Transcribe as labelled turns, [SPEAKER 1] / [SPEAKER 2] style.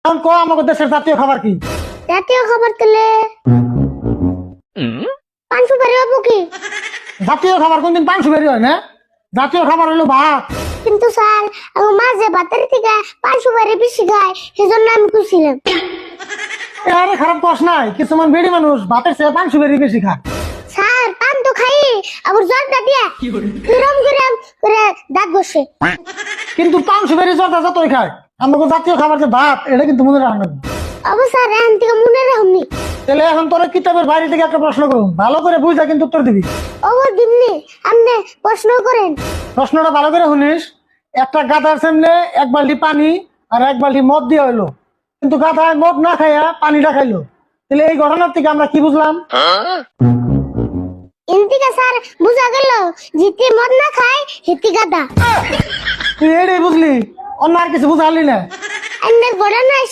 [SPEAKER 1] এখন ক আমাকে দেশের জাতীয় খাবার কি?
[SPEAKER 2] জাতীয় খাবার তেলে পান সুপারি হবো কি?
[SPEAKER 1] জাতীয় খাবার কোনদিন পান সুপারি হয় না? জাতীয় খাবার হলো ভাত।
[SPEAKER 2] কিন্তু স্যার আমার মা যে ভাতের থেকে পান সুপারি বেশি খায় সেজন্য আমি খুঁজছিলাম।
[SPEAKER 1] আরে খারাপ কস নাই, কিছুমান বেড়ি মানুষ ভাতের চেয়ে পান সুপারি বেশি খায়।
[SPEAKER 2] স্যার পান তো খাই আবার জর্দা দিয়া কিরম কিরম করে দাঁত বসে।
[SPEAKER 1] কিন্তু পান সুপারি জর্দা যতই খায়, আমাকে জাতীয় খাবার যে ভাত, এটা কিন্তু মনে রাখবেন।
[SPEAKER 2] অবশ্য স্যার এখান থেকে মনে রাখুনি।
[SPEAKER 1] তাহলে এখন তোর কিতাবের বাইরে থেকে একটা প্রশ্ন করুন, ভালো করে বুঝা কিন্তু উত্তর দিবি।
[SPEAKER 2] অবর দিমনি আপনি প্রশ্ন করেন।
[SPEAKER 1] প্রশ্নটা ভালো করে শুনিস। একটা গাধার সামনে এক বালতি পানি আর এক বালতি মদ দিয়ে হইলো, কিন্তু গাধায় মদ না খাইয়া পানিটা খাইলো। তাহলে এই ঘটনার থেকে আমরা কি বুঝলাম?
[SPEAKER 2] ইন্তিকা স্যার বুঝা গেল জিতে মদ না খায় হিতি গাদা।
[SPEAKER 1] তুই এটাই বুঝলি, অন্য আর কিছু বুঝালি না।
[SPEAKER 2] এনে ঘটনা